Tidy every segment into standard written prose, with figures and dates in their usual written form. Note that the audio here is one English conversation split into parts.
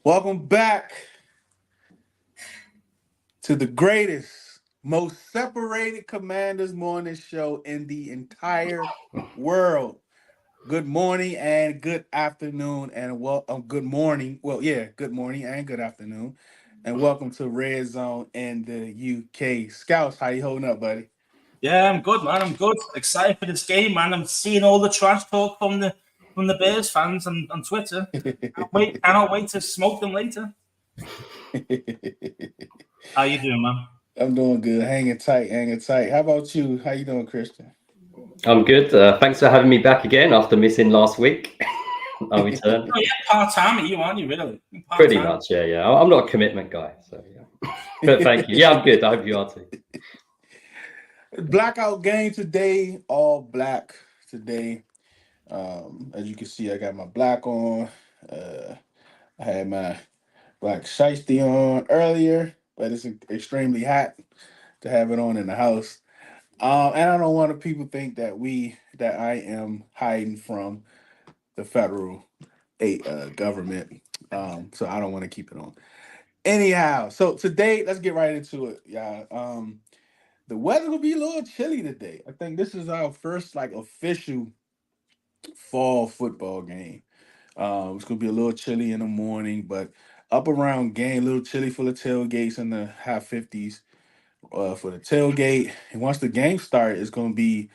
Welcome back to the greatest, most separated Commanders morning show in the entire world. Good morning and good afternoon, and good morning. Well, yeah, good morning and good afternoon, and welcome to Red Zone in the UK. Scouse, how you holding up, buddy? Yeah, I'm good, man. I'm good. Excited for this game, man. I'm seeing all the trash talk from the Bears fans on Twitter. Cannot wait to smoke them later. How you doing, man? I'm doing good, hanging tight, hanging tight. How about you? How you doing, Christian? I'm good. Thanks for having me back again after missing last week. I'll return. Oh yeah, part-time are you, aren't you, really? Pretty much, yeah. I'm not a commitment guy, so yeah. But thank you. Yeah, I'm good. I hope you are too. Blackout game today, all black today. As you can see, I got my black on. I had my black shiesty on earlier, but it's extremely hot to have it on in the house. And I don't want the people think that I am hiding from the federal government. So I don't want to keep it on. Anyhow, so today, let's get right into it, y'all. The weather will be a little chilly today. I think this is our first official fall football game. It's gonna be a little chilly in the morning, but up around game, a little chilly for the tailgates in the high 50s for the tailgate. And once the game starts, it's gonna be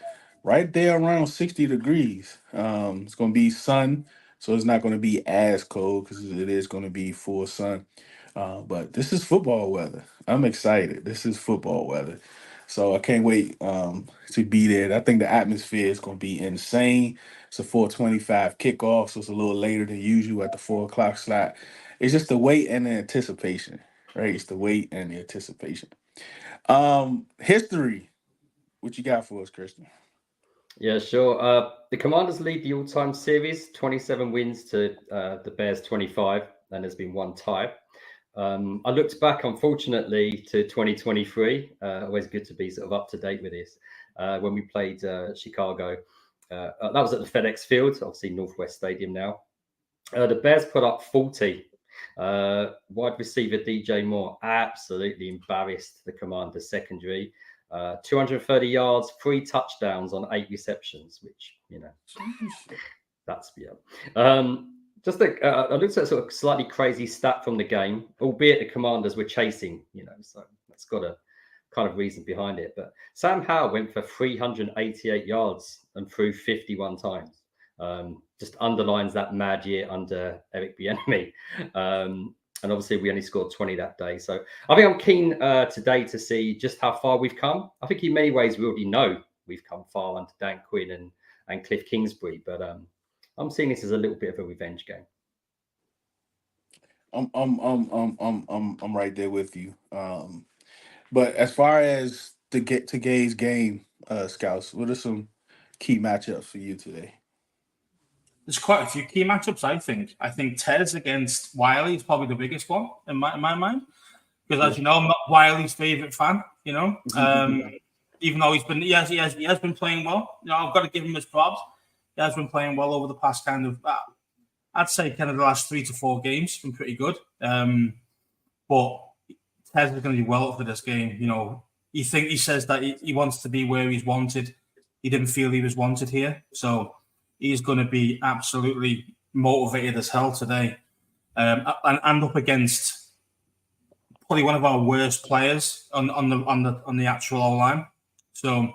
right there around 60 degrees. It's gonna be sun, so it's not gonna be as cold because it is gonna be full sun. But this is football weather. I'm excited. This is football weather. So I can't wait to be there. I think the atmosphere is going to be insane. It's a 4:25 kickoff, so it's a little later than usual at the 4 o'clock slot. It's just the wait and the anticipation, right? It's the wait and the anticipation. History. What you got for us, Christian? Yeah, sure. The Commanders lead the all-time series, 27 wins to the Bears 25, and there's been one tie. I looked back, unfortunately, to 2023. Always good to be sort of up to date with this. When we played Chicago, that was at the FedEx Field, obviously Northwest Stadium now. The Bears put up 40. Wide receiver DJ Moore absolutely embarrassed the Commanders secondary. 230 yards, 3 touchdowns on 8 receptions, which, that's, yeah. I looked at a sort of slightly crazy stat from the game, albeit the Commanders were chasing, so that's got a kind of reason behind it. But Sam Howell went for 388 yards and threw 51 times. Just underlines that mad year under Eric Bieniemy. And obviously we only scored 20 that day. So I think I'm keen today to see just how far we've come. I think in many ways we already know we've come far under Dan Quinn and Cliff Kingsbury, but I'm seeing this as a little bit of a revenge game. I'm right there with you. But as far as today's game, Scouts, what are some key matchups for you today? There's quite a few key matchups, I think. I think Tez against Wiley is probably the biggest one in my mind. Because as you know, I'm not Wiley's favourite fan, even though he has been playing well. I've got to give him his props. He has been playing well over the past I'd say kind of the last 3 to 4 games. Been pretty good. But Tez is going to be well up for this game. He says that he wants to be where he's wanted. He didn't feel he was wanted here. So he's going to be absolutely motivated as hell today. And up against probably one of our worst players on the actual O-line. So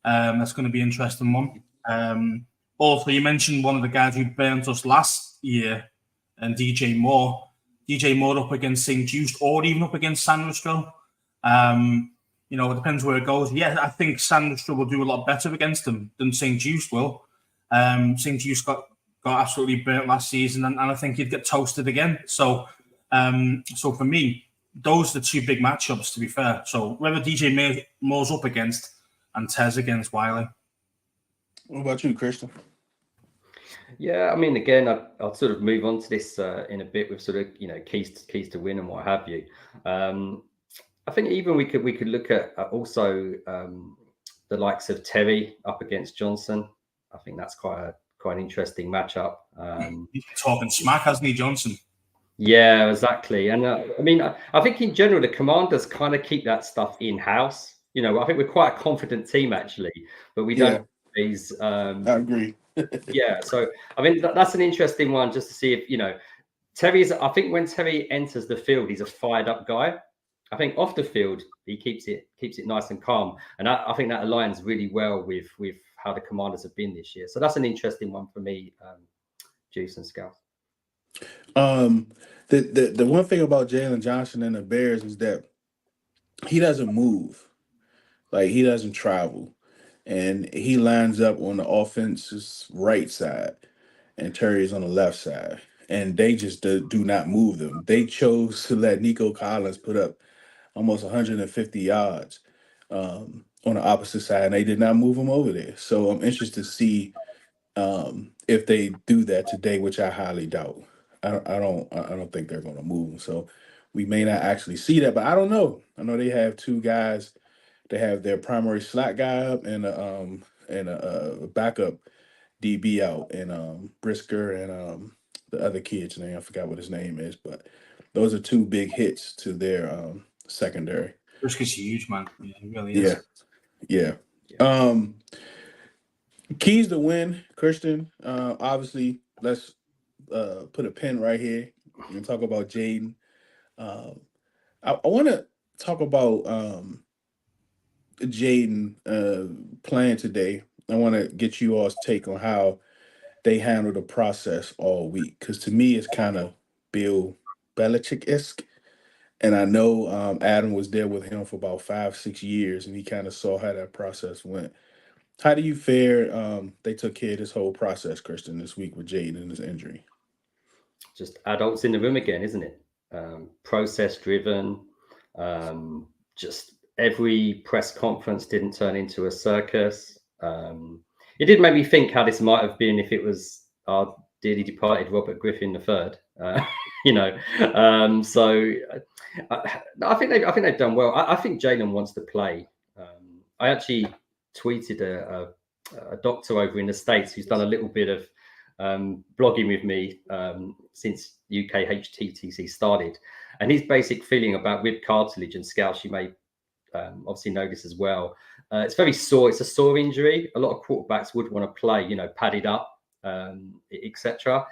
that's going to be an interesting one. Also, you mentioned one of the guys who burnt us last year, and DJ Moore. DJ Moore up against St. Just, or even up against Sandusky. It depends where it goes. Yeah, I think Sandusky will do a lot better against them than St. Just will. St. Just got absolutely burnt last season, and I think he'd get toasted again. So for me, those are the two big matchups, to be fair. So whoever DJ Moore's up against and Tez against Wiley. What about you, Christian? Yeah, I mean, again, I'll sort of move on to this in a bit with sort of, keys to win and what have you. I think even we could look at also the likes of Terry up against Johnson. I think that's quite an interesting matchup. He's talking smack, hasn't he, Johnson? Yeah, exactly. And I mean, I think in general, the Commanders kind of keep that stuff in-house. You know, I think we're quite a confident team, actually, but we don't Yeah, always. I agree. Yeah, so I mean, that's an interesting one just to see if, Terry's. I think when Terry enters the field, he's a fired up guy. I think off the field, he keeps it nice and calm, and I think that aligns really well with how the Commanders have been this year. So that's an interesting one for me, Juice and Scouse. Um, the one thing about Jalen Johnson and the Bears is that he doesn't move, like he doesn't travel, and he lines up on the offense's right side, and Terry's on the left side, and they just do not move them. They chose to let Nico Collins put up almost 150 yards on the opposite side, and they did not move him over there. So I'm interested to see if they do that today, which I highly doubt. I don't think they're going to move him. So we may not actually see that, but I don't know. I know they have two guys. They have their primary slot guy up and a backup DB out, and Brisker and the other kid's name. I forgot what his name is, but those are two big hits to their secondary. Risk is huge, man. Yeah, it really Yeah, is. yeah. Um, keys to win, Christian. Obviously, let's put a pin right here and talk about Jaden. Um, I want to talk about Jaden playing today. I want to get you all's take on how they handle the process all week, because to me, it's kind of Bill Belichick-esque. And I know Adam was there with him for about 5, 6 years, and he kind of saw how that process went. How do you fare? They took care of this whole process, Christian, this week with Jaden and his injury. Just adults in the room again, isn't it? Process driven. Just every press conference didn't turn into a circus. It did make me think how this might have been if it was our dearly departed Robert Griffin III. So I think they've done well. I think Jalen wants to play. I actually tweeted a doctor over in the States who's done a little bit of blogging with me since UK HTTC started, and his basic feeling about rib cartilage and Scouse, you may obviously know this as well. It's very sore. It's a sore injury. A lot of quarterbacks would want to play, padded up, etc.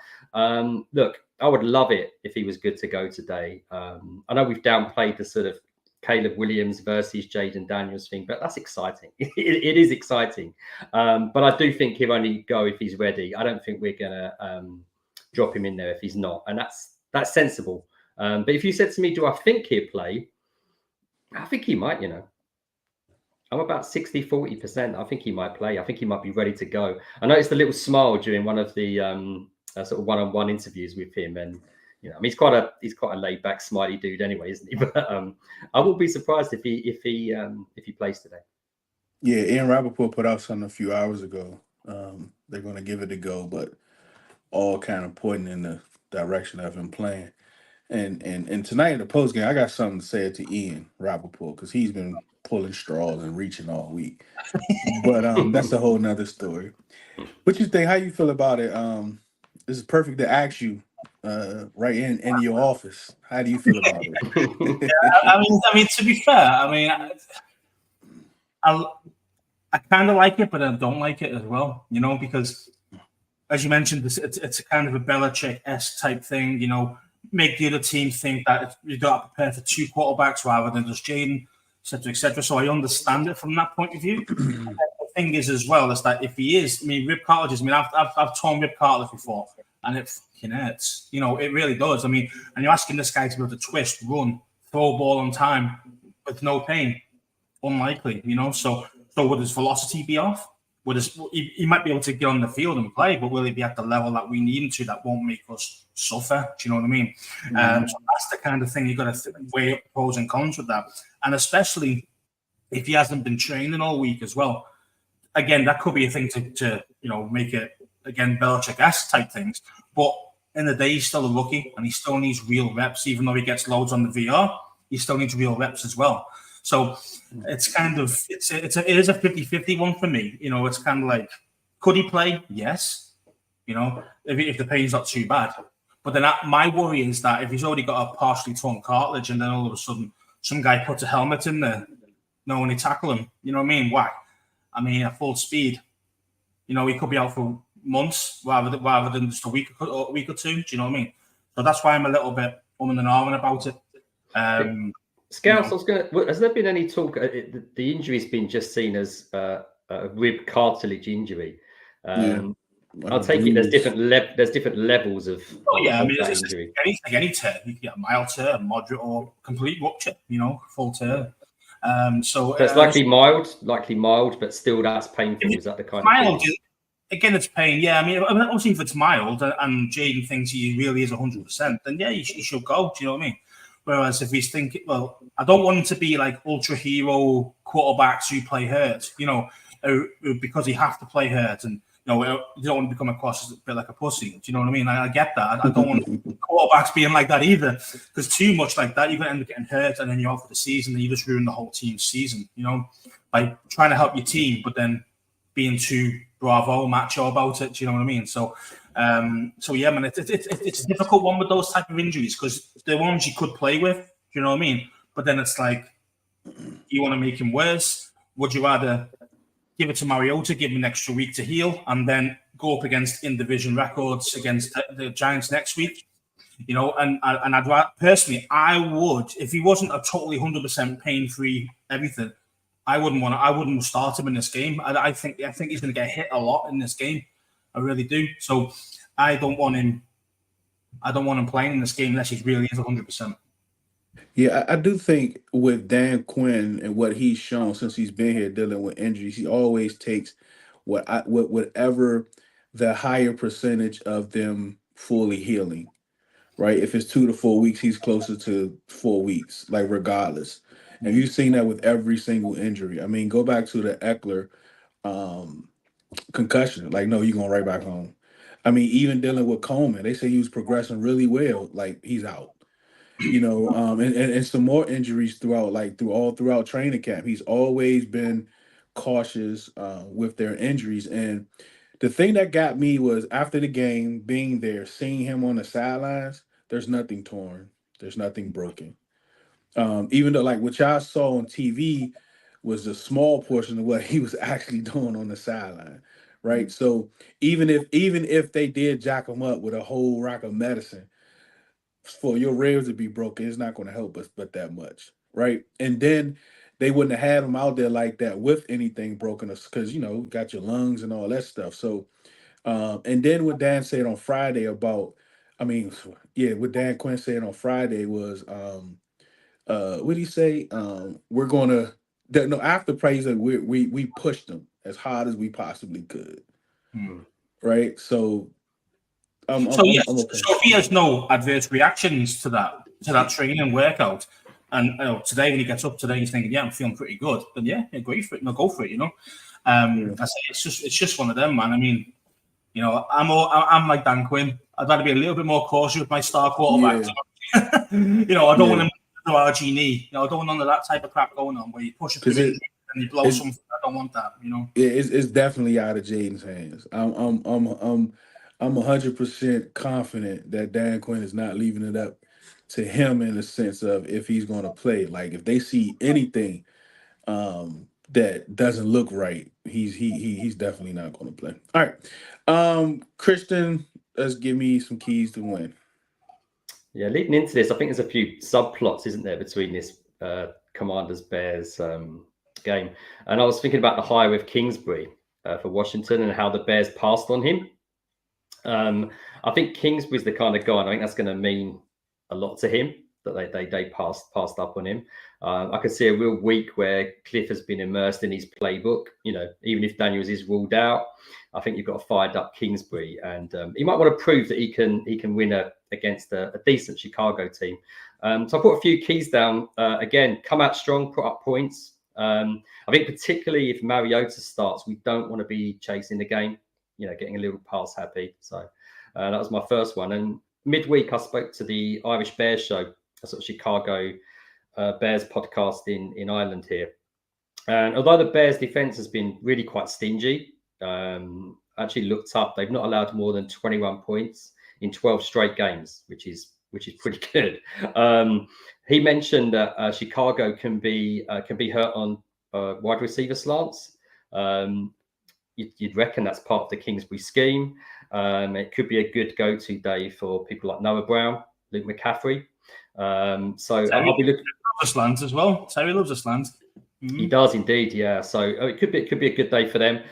Look, I would love it if he was good to go today. I know we've downplayed the sort of Caleb Williams versus Jaden Daniels thing, but that's exciting. It is exciting. But I do think he'll only go if he's ready. I don't think we're gonna drop him in there if he's not, and that's sensible. But if you said to me, do I think he'll play? I think he might, I'm about 60-40%. I think he might play. I think he might be ready to go. I noticed a little smile during one of the sort of one-on-one interviews with him, and I mean, he's quite a laid-back, smiley dude anyway, isn't he? But I wouldn't be surprised if he plays today. Yeah, Ian Rappaport put out something a few hours ago. They're going to give it a go, but all kind of pointing in the direction of him playing. And tonight in the post game, I got something to say to Ian Rappaport, because he's been pulling straws and reaching all week. But that's a whole nother story. What you think? How you feel about it? This is perfect to ask you right in your office. How do you feel about it? Yeah, I mean, to be fair, I mean, I kind of like it, but I don't like it as well. Because as you mentioned, it's a kind of a Belichick-esque type thing. Make the other team think that you got to prepare for two quarterbacks rather than just Jaden, etc., etc. So I understand it from that point of view. The thing is, as well, is that if he is, I mean, rib cartilages. I mean, I've torn rib cartilage before, and it fucking hurts. It really does. I mean, and you're asking this guy to be able to twist, run, throw a ball on time with no pain. Unlikely, So would his velocity be off? He might be able to get on the field and play, but will he be at the level that we need him to? That won't make us suffer. Do you know what I mean? So that's the kind of thing you got to weigh up the pros and cons with that, and especially if he hasn't been training all week as well. Again, that could be a thing to make it again Belichick-esque type things. But in the day, he's still a rookie, and he still needs real reps. Even though he gets loads on the VR, he still needs real reps as well. So it's kind of it is a 50-50 one for me. It's kind of like, could he play? Yes. If the pain's not too bad, But then my worry is that if he's already got a partially torn cartilage and then all of a sudden some guy puts a helmet in there, no one to tackle him. You know what I mean? Why? I mean, at full speed, he could be out for months rather than just a week or two. Do you know what I mean? So that's why I'm a little bit and ahhing about it. Scouse, has there been any talk? The injury's been just seen as a rib cartilage injury. I'll take it. There's different levels of. I mean, it's injury. Any tear. You can get a mild tear, moderate, or complete rupture. Full tear. So it's likely mild, but still that's painful. Is that the kind of thing? Again, it's pain. Yeah, I mean, obviously, if it's mild and Jaden thinks he really is 100%, then yeah, he should go. Do you know what I mean? Whereas if he's thinking, well, I don't want him to be like ultra hero quarterbacks who play hurt, because he have to play hurt, and you don't want to become across as a bit like a pussy. Do you know what I mean? I get that. I don't want quarterbacks being like that either, because too much like that, you're going to end up getting hurt, and then you're out for the season, and you just ruin the whole team's season. By trying to help your team, but then being too macho about it. Do you know what I mean? So yeah, man, it's a difficult one with those type of injuries because they're ones you could play with. Do you know what I mean? But then it's like, you want to make him worse. Would you rather give it to Mariota, give him an extra week to heal, and then go up against in-division records against the Giants next week? And I'd rather, personally, I would, if he wasn't a totally 100% pain-free everything, I wouldn't start him in this game. I think he's going to get hit a lot in this game. I really do. So I don't want him playing in this game unless he really is 100%. Yeah, I do think with Dan Quinn and what he's shown since he's been here dealing with injuries, he always takes whatever the higher percentage of them fully healing, right? If it's 2 to 4 weeks, he's closer to 4 weeks, like regardless. And you've seen that with every single injury. I mean, go back to the Eckler concussion. Like, no, you're going right back home. I mean, even dealing with Coleman, they say he was progressing really well. Like, he's out. And some more injuries throughout training camp. He's always been cautious with their injuries. And the thing that got me was after the game, being there, seeing him on the sidelines, there's nothing torn. There's nothing broken. Even though like what y'all saw on TV was a small portion of what he was actually doing on the sideline, right? So even if they did jack him up with a whole rack of medicine for your ribs to be broken, it's not going to help us but that much, right? And then they wouldn't have had him out there like that with anything broken, because got your lungs and all that stuff. So and then what Dan said on Friday about, what Dan Quinn said on Friday was what did he say? We're gonna after praise that we pushed them as hard as we possibly could. Right. So I'm okay. So if he has no adverse reactions to that training and workout, and today when he gets up today he's thinking, yeah, I'm feeling pretty good, then yeah, great for it. No, go for it. I say it's just one of them, man. I mean, I'm like Dan Quinn. I'd rather be a little bit more cautious with my star quarterback. Yeah. I don't want him to RG knee. I don't want none of that type of crap going on where you push it through and you blow something. I don't want that. Yeah, it's definitely out of Jaden's hands. I'm 100% confident that Dan Quinn is not leaving it up to him in the sense of if he's going to play. Like if they see anything that doesn't look right, he's definitely not going to play. All right, Christian, let's give me some keys to win. Yeah, leading into this, I think there's a few subplots, isn't there, between this Commanders-Bears game. And I was thinking about the hire with Kingsbury for Washington and how the Bears passed on him. I think Kingsbury's the kind of guy, and I think that's going to mean a lot to him, that they passed up on him. I could see a real week where Cliff has been immersed in his playbook. Even if Daniels is ruled out, I think you've got a fired up Kingsbury, and he might want to prove that he can win against a decent Chicago team. So I put a few keys down. Again, come out strong, put up points. I think particularly if Mariota starts, we don't want to be chasing the game, getting a little pass happy. So that was my first one. And midweek, I spoke to the Irish Bears show, a sort of Chicago Bears podcast in Ireland here. And although the Bears defense has been really quite stingy, actually looked up, they've not allowed more than 21 points in 12 straight games, which is pretty good. He mentioned that Chicago can be hurt on wide receiver slants. You'd reckon that's part of the Kingsbury scheme. It could be a good go-to day for people like Noah Brown, Luke McCaffrey. So Terry I'll be looking. loves a slant as well. Terry loves a slant. Mm-hmm. He does indeed, yeah. So it could be a good day for them.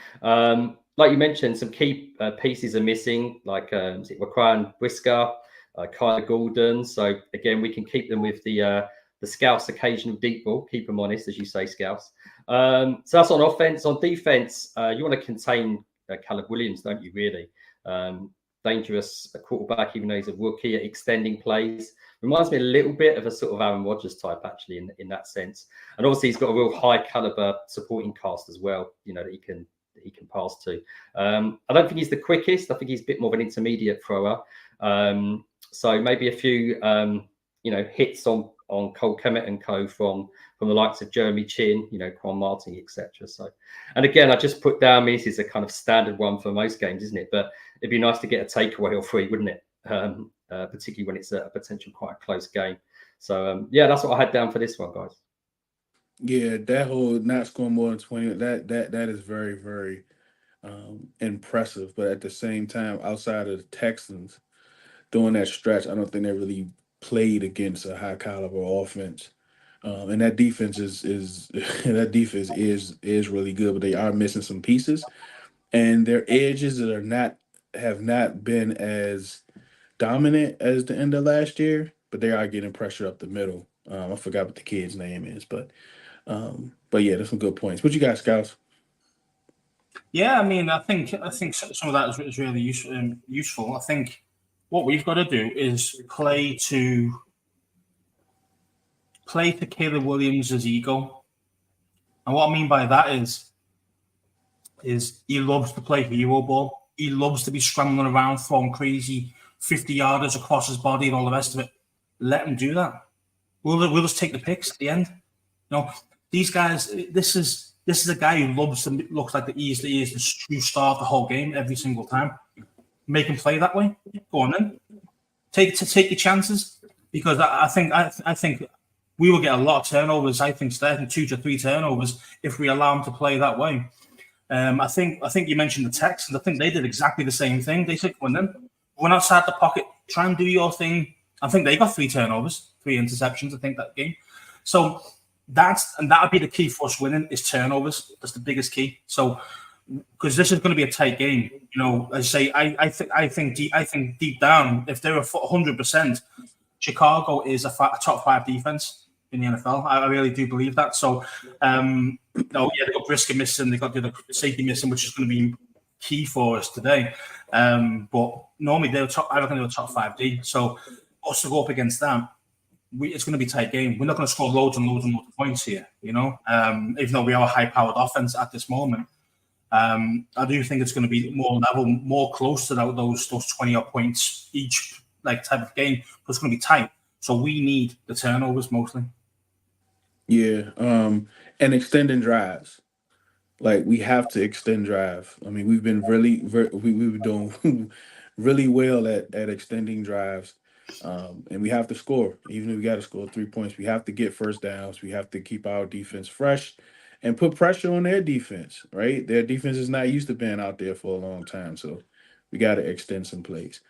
Like you mentioned, some key pieces are missing, like Raquan Brisker, Kyler Gordon. So again, we can keep them with the Scouse occasional deep ball, keep them honest, as you say, Scouse. So that's on offense. On defense, you want to contain Caleb Williams, don't you? Really dangerous quarterback, even though he's a rookie at extending plays. Reminds me a little bit of a sort of Aaron Rodgers type, actually, in that sense. And obviously, he's got a real high caliber supporting cast as well. That he can pass to. I don't think he's the quickest. I think he's a bit more of an intermediate thrower. So maybe a few hits on Cole Kemet and co from the likes of Jeremy Chin, Quan Martin, etc. So, and again, I just put down, this is a kind of standard one for most games, isn't it? But it'd be nice to get a takeaway or three, wouldn't it? Particularly when it's a potential quite a close game. So yeah, that's what I had down for this one, guys. Yeah, that whole not scoring more than 20, that is very, very impressive. But at the same time, outside of the Texans doing that stretch, I don't think they really played against a high caliber offense. And that defense is that defense is really good, but they are missing some pieces, and their edges have not been as dominant as the end of last year, but they are getting pressure up the middle. I forgot what the kid's name is, but yeah, there's some good points. What you got, Scouse? Yeah, I mean, I think some of that is really useful. I think what we've got to do is play to Caleb Williams' ego. And what I mean by that is he loves to play hero ball. He loves to be scrambling around, throwing crazy 50-yarders across his body and all the rest of it. Let him do that. We'll just take the picks at the end. These guys, this is a guy who looks like he is the true star of the whole game every single time. Make him play that way. Go on then. Take your chances, because I think we will get a lot of turnovers. I think 2 to 3 turnovers if we allow him to play that way. I think you mentioned the Texans. I think they did exactly the same thing. They said, "Go on then, run outside the pocket, try and do your thing." I think they got 3 turnovers, 3 interceptions. I think that game. So that would be the key for us winning is turnovers. That's the biggest key. So because this is going to be a tight game, I say I think deep down, if they're 100%, Chicago is a top 5 defense in the NFL. I really do believe that. So they got Brisker missing, they got the safety missing, which is going to be key for us today. But normally I reckon they're top 5D. So us to go up against them, it's going to be a tight game. We're not going to score loads and loads and loads of points here, even though we are a high-powered offense at this moment. I do think it's going to be more level, more close to those 20-odd points each type of game, but it's going to be tight. So we need the turnovers mostly. Yeah, and extending drives. We have to extend drive. I mean, we've been we've been doing really well at extending drives. And we have to score. Even if we got to score 3 points, we have to get first downs. We have to keep our defense fresh and put pressure on their defense, right? Their defense is not used to being out there for a long time, so we got to extend some plays.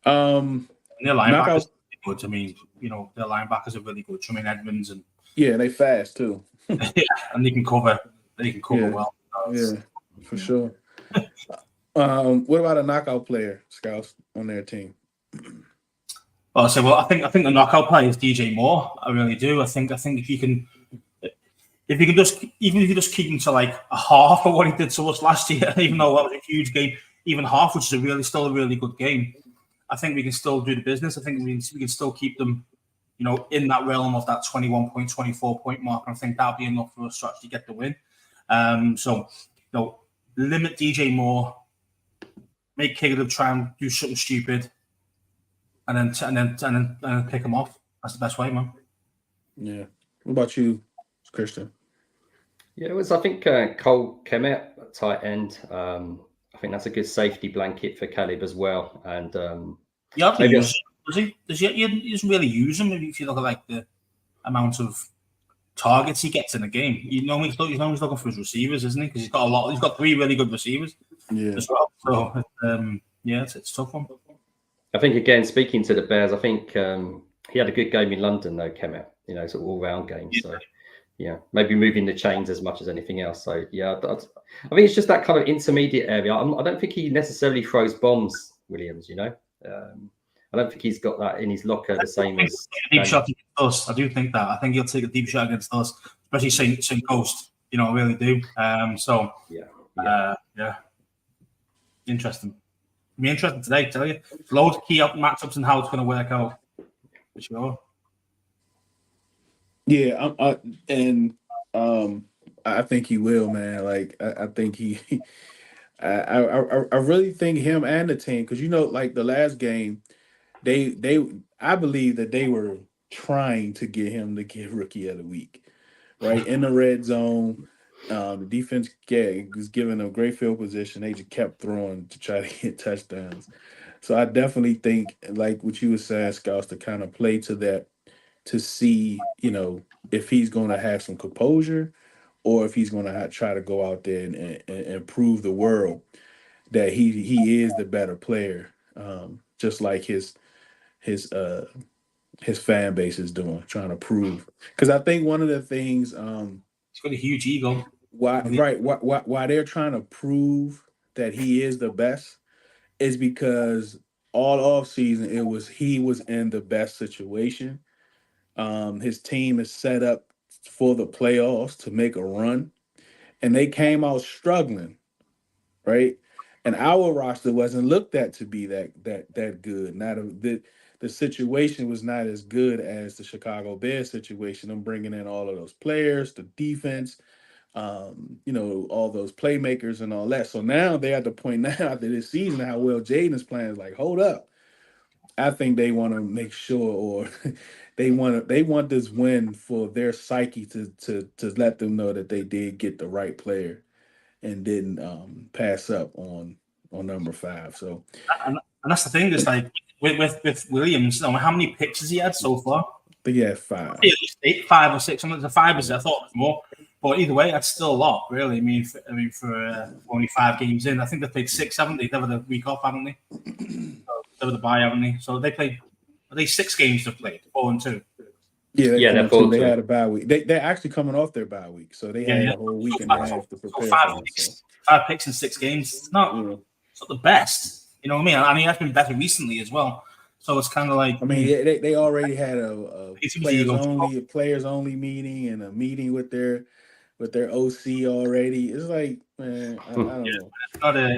And their linebackers are good. I mean, their linebackers are really good. Tremaine Edmonds and they fast too. Yeah, and they can cover. They can cover well. Yeah, for sure. What about a knockout player, Scouse, on their team? I think the knockout player is DJ Moore. I really do. I think if you can just keep him to a half of what he did to us last year, even though that was a huge game, even half, which is still a really good game, I think we can still do the business. I think we can still keep them, in that realm of that 21 point, 24 point mark. And I think that'll be enough for us to actually get the win. So limit DJ Moore, make Caleb try and do something stupid, and then pick him off. That's the best way, man. Yeah. What about you, Christian? Yeah, it was, I think, Cole Kemet, tight end. I think that's a good safety blanket for Caleb as well. And Yeah, Maybe does he? He doesn't really use him if you look at like the amount of targets he gets in a game. He's always looking for his receivers, isn't he? Because he's got a lot. He's got 3 really good receivers as well. So yeah, it's a tough one. I think again, speaking to the Bears, I think he had a good game in London though, Kemet. You know, sort of all-round game. So yeah, maybe moving the chains as much as anything else. So yeah, I think it's just that kind of intermediate area. I don't think he necessarily throws bombs, Williams. You know, I don't think he's got that in his locker the same as deep shot against us. I do think that. I think he'll take a deep shot against us, especially St. Coast. You know, I really do. So yeah, interesting. Be interesting today, tell you. Loads of key up matchups and how it's going to work out. For sure. Yeah, I think he will, man. Like I think I really think him and the team, because like the last game, I believe that they were trying to get him to get Rookie of the Week, right in the red zone. The defense was given a great field position. They just kept throwing to try to get touchdowns. So I definitely think, like what you were saying, Scouse, to kind of play to that, to see, if he's going to have some composure or if he's going to try to go out there and prove the world that he is the better player, just like his fan base is doing, trying to prove. Because I think one of the things, he's got a huge ego. why they're trying to prove that he is the best is because all off season he was in the best situation. His team is set up for the playoffs to make a run, and they came out struggling, right? And our roster wasn't looked at to be that good. The situation was not as good as the Chicago Bears situation. I'm bringing in all of those players, the defense, all those playmakers and all that. So now they're at the point now after this season how well Jaden is playing. Is like, hold up. I think they want to make sure, or they want this win for their psyche to let them know that they did get the right player and didn't pass up on number 5. So, and that's the thing. Is like with Williams, how many picks has he had so far? I think he had 5. At least 5 or 6. Something. The 5 is I thought it was more, but either way, that's still a lot, really. I mean, for only 5 games in, I think they played 6, haven't they? They have the week off, haven't they? They have the bye, haven't they? So they played. Are they 6 games they've played? 4 and 2. Yeah, they're 4 2. They had a bye week. They're actually coming off their bye week, so they had a whole week and a half to prepare. 5 picks in 6 games. It's not the best. You know what I mean? I mean, that's been better recently as well. So it's kind of like, I mean, they already had a players only meeting and a meeting with their OC already. It's like, man, I don't know.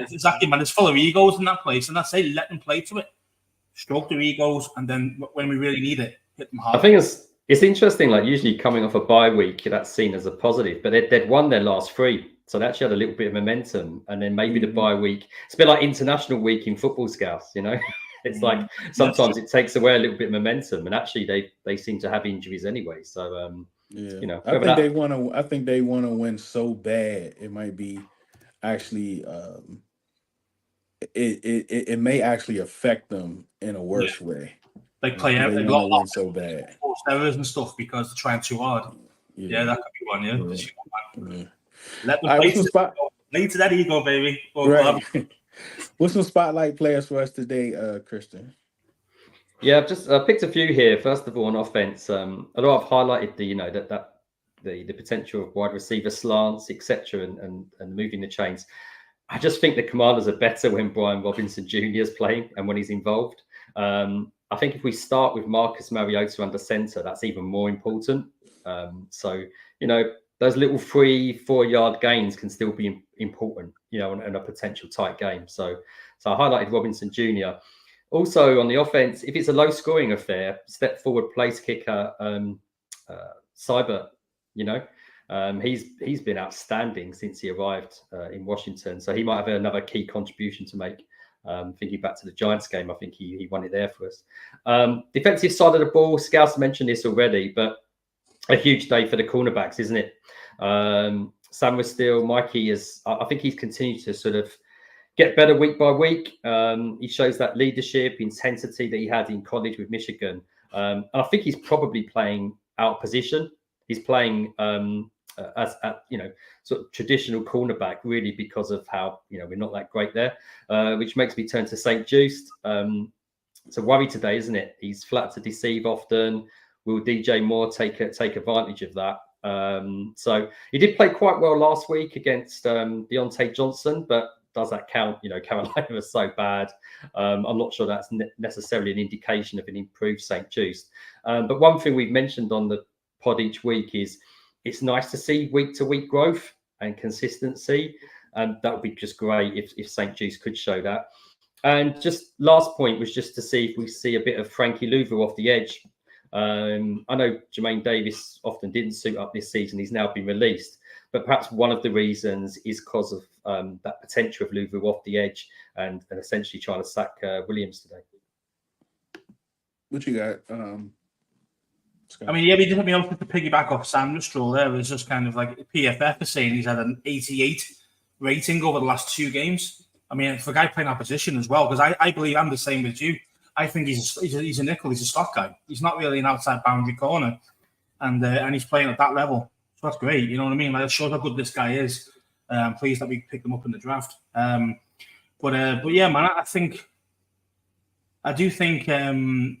It's exactly, man. It's full of egos in that place, and I say let them play to it, stroke their egos, and then when we really need it, hit them hard. I think it's interesting. Like usually coming off a bye week, that's seen as a positive, but they'd won their last 3. So they actually had a little bit of momentum, and then maybe the bye week. It's a bit like international week in football, Scouts. It's like sometimes it takes away a little bit of momentum, and actually they seem to have injuries anyway. So I think they want to win so bad. It might be actually it may actually affect them in a worse way. They play out. They want to win so bad. Errors and stuff because they're trying too hard. Yeah, that could be one. Yeah. Let them play to that ego, baby. Right. What's some spotlight players for us today, Christian? Yeah, I've just picked a few here. First of all, on offense, although I've highlighted the potential of wide receiver slants, etc., and moving the chains. I just think the Commanders are better when Brian Robinson Jr. is playing and when he's involved. I think if we start with Marcus Mariota under center, that's even more important. Those little 3-4 yard gains can still be important, in a potential tight game. So I highlighted Robinson Jr. Also on the offense, if it's a low scoring affair, step forward place kicker, Cyber, he's been outstanding since he arrived in Washington. So he might have another key contribution to make. Thinking back to the Giants game, I think he won it there for us. Defensive side of the ball, Scouse mentioned this already, but a huge day for the cornerbacks, isn't it? Sam was still, Mikey I think he's continued to sort of get better week by week. He shows that leadership, intensity that he had in college with Michigan. And I think he's probably playing out of position. He's playing as sort of traditional cornerback, really, because of how we're not that great there, which makes me turn to St. Just. It's a worry today, isn't it? He's flat to deceive often. Will DJ Moore take advantage of that? So he did play quite well last week against Deontay Johnson, but does that count? Carolina was so bad. I'm not sure that's necessarily an indication of an improved St. Just. But one thing we've mentioned on the pod each week is it's nice to see week-to-week growth and consistency. And that would be just great if St. Just could show that. And just last point was just to see if we see a bit of Frankie Louvu off the edge. I know Jermaine Davis often didn't suit up this season. He's now been released. But perhaps one of the reasons is because of that potential of Louvu off the edge and essentially trying to sack Williams today. What you got? I mean, yeah, we didn't to piggyback off Sanders Stroll there. It was just kind of like PFF is saying he's had an 88 rating over the last 2 games. I mean, for a guy playing our position as well, because I believe I'm the same with you. I think he's a nickel. He's a slot guy. He's not really an outside boundary corner, and he's playing at that level. So that's great. You know what I mean? Like, it shows how good this guy is. I'm pleased that we picked him up in the draft. But yeah, man, I do think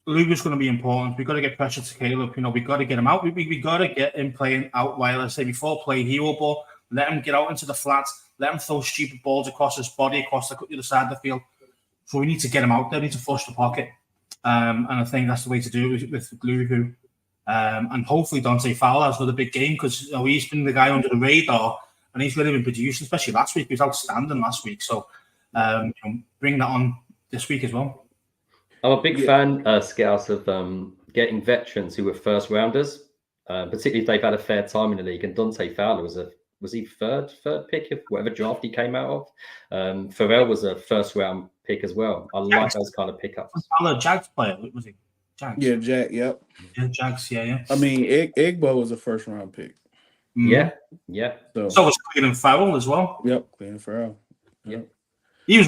Luga's going to be important. We've got to get pressure to Caleb. We've got to get him out. We got to get him playing out while I say before play hero ball. Let him get out into the flats. Let him throw stupid balls across his body, across the other side of the field. So we need to get him out there. We need to flush the pocket. And I think that's the way to do it with Lugu. And hopefully Dante Fowler has another big game because he's been the guy under the radar and he's really been producing, especially last week. He was outstanding last week. So bring that on this week as well. I'm a big fan, Scouse, of getting veterans who were first rounders, particularly if they've had a fair time in the league. And Dante Fowler was he third pick of whatever draft he came out of? Pharrell was a first round pick as well. I like those kind of pickups. Fowler, Jags player, was he? Jags. Yeah, Jack. Yep. Yeah, Jags. Yeah. I mean, Igbo was a first round pick. Yeah. So was Cleveland Farrell as well. Yep, Cleveland Farrell. Yep. He was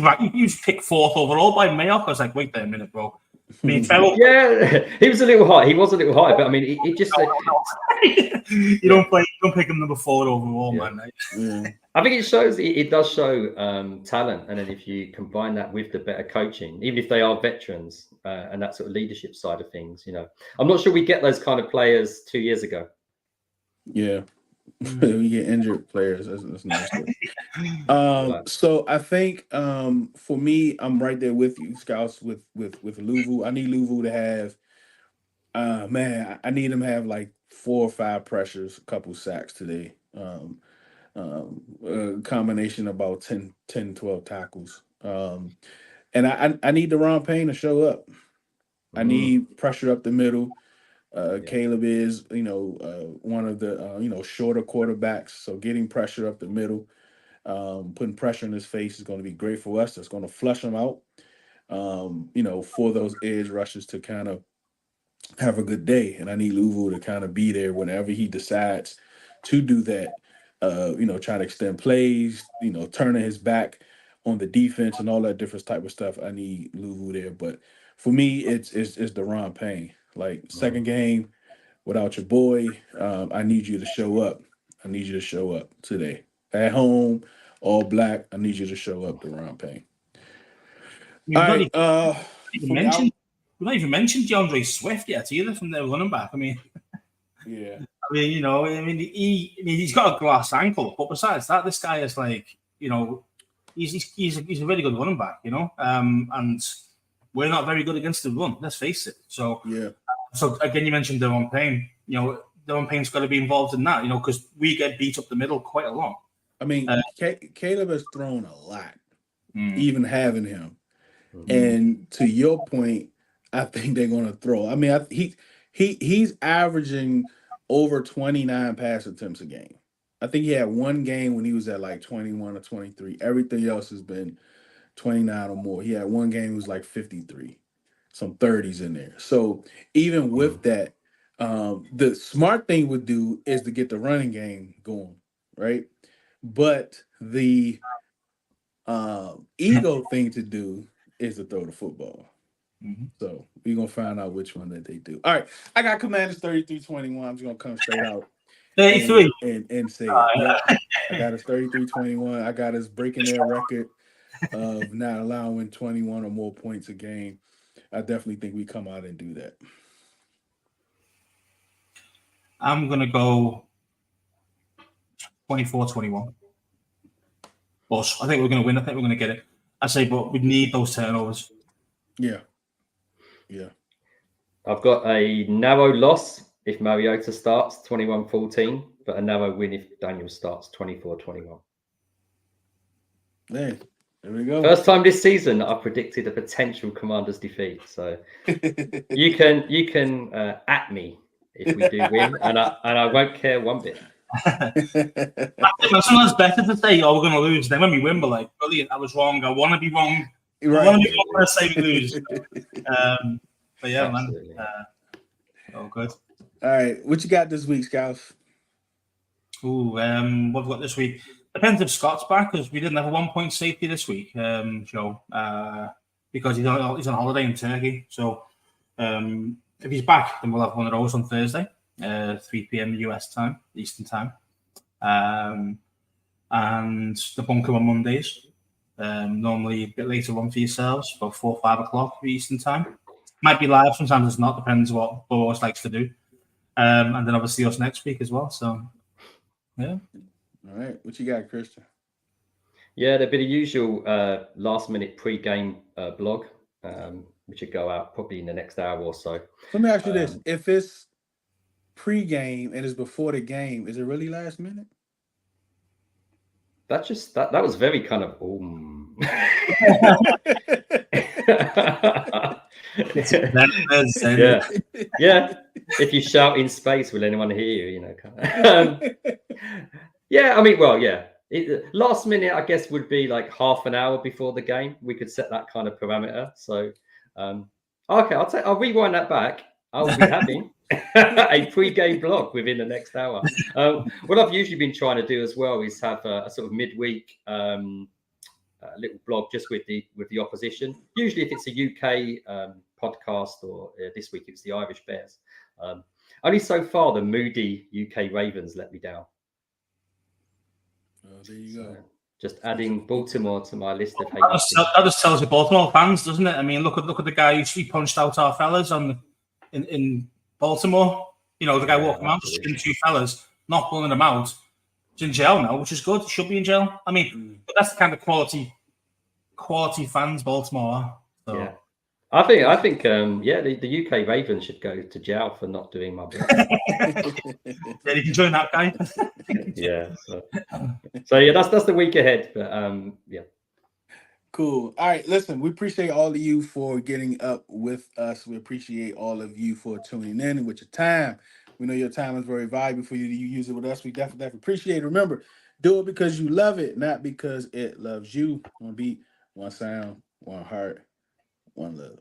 picked 4th overall by Mayock. I was like, wait there a minute, bro. I mean, Farrell. Yeah, he was a little high. He was a little high, but I mean, it just. You don't pick him number 4 overall, man. Yeah. I think it does show talent, and then if you combine that with the better coaching, even if they are veterans and that sort of leadership side of things, I'm not sure we get those kind of players 2 years ago. Yeah. We get injured players. That's nice. So I think for me, I'm right there with you, Scouse, with Louvu. I need Louvu to have I need him to have like 4 or 5 pressures, a couple sacks today. A combination about 10, 12 tackles. And I need Deron Payne to show up. I need pressure up the middle. Caleb is, one of the, shorter quarterbacks. So getting pressure up the middle, putting pressure in his face is going to be great for us. That's going to flush him out, for those edge rushes to kind of have a good day. And I need Louvu to kind of be there whenever he decides to do that, try to extend plays, turning his back on the defense and all that different type of stuff. I need Louvu there. But for me, it's Deron Payne. Like, second game without your boy, I need you to show up. I need you to show up today. At home, all black, I need you to show up, Deron Payne. All right. We've not even mentioned DeAndre Swift yet either from their running back. I mean, yeah. He's got a glass ankle, but besides that, this guy is like, he's a really good running back, and we're not very good against the run. Let's face it. So yeah. So again, you mentioned Deron Payne. Deron Payne's got to be involved in that. Because we get beat up the middle quite a lot. I mean, Caleb has thrown a lot, even having him. And to your point, I think they're going to throw. I mean, he's averaging over 29 pass attempts a game. I think he had one game when he was at like 21 or 23. Everything else has been 29 or more. He had one game was like 53, some 30s in there. So even with that, the smart thing would do is to get the running game going, right? But the ego thing to do is to throw the football. Mm-hmm. So we're gonna find out which one that they do. All right, I got Commanders 33-21. I'm just gonna come straight out 33 and say it. Yep, I got us 33-21. I got us breaking their record of not allowing 21 or more points a game. I definitely think we come out and do that. I'm gonna go 24-21. But I think we're gonna win. I think we're gonna get it. I say, but we need those turnovers. Yeah. I've got a narrow loss if Mariota starts 21-14, but a narrow win if Daniels starts 24-21. There we go. First time this season I predicted a potential Commanders defeat. So you can at me if we do win, and I won't care one bit. I think sometimes better to say, "Oh, we're going to lose." Then when we win, we're like, "Brilliant, I was wrong. I want to be wrong. Right. I want to be wrong when I say we lose." But yeah, Absolutely. man. Oh, good. All right, what you got this week, Scouse? Ooh, what have we got this week? Depends if Scott's back, because we didn't have a 1 point safety this week, Joe, because he's on holiday in Turkey. So if he's back, then we'll have one of those on Thursday, 3 p.m. US time, Eastern time, and the bunker on Mondays. Normally a bit later on for yourselves, about 4 or 5 o'clock Eastern time. Might be live, sometimes it's not, depends what Boris likes to do. And then obviously us next week as well. So, yeah. All right, what you got, Christian? Yeah, there'll be the usual last-minute pre-game blog, which should go out probably in the next hour or so. Let me ask you this: if it's pre-game and it's before the game, is it really last minute? That was very kind of yeah. If you shout in space, will anyone hear you? You know. Yeah, I mean, well, yeah. Last minute, I guess, would be like half an hour before the game. We could set that kind of parameter. So, okay, I'll rewind that back. I'll be having a pre-game blog within the next hour. What I've usually been trying to do as well is have a sort of midweek little blog just with the opposition. Usually, if it's a UK podcast, or this week it's the Irish Bears. Only so far, the moody UK Ravens let me down. Oh, there you go. Just adding Baltimore to my list of hate. That just tells you Baltimore fans, doesn't it? I mean, look at the guy who punched out our fellas in Baltimore. You know, the guy walking around, skinned 2 fellas, not pulling them out. He's in jail now, which is good. He should be in jail. I mean, but that's the kind of quality fans Baltimore are. So. Yeah. I think, the UK Ravens should go to jail for not doing my bit. Yeah, you can join that guy. Yeah. So yeah, that's the week ahead. But yeah. Cool. All right, listen, we appreciate all of you for getting up with us. We appreciate all of you for tuning in and with your time. We know your time is very valuable for you to use it with us. We definitely appreciate it. Remember, do it because you love it, not because it loves you. One beat, one sound, one heart, one love.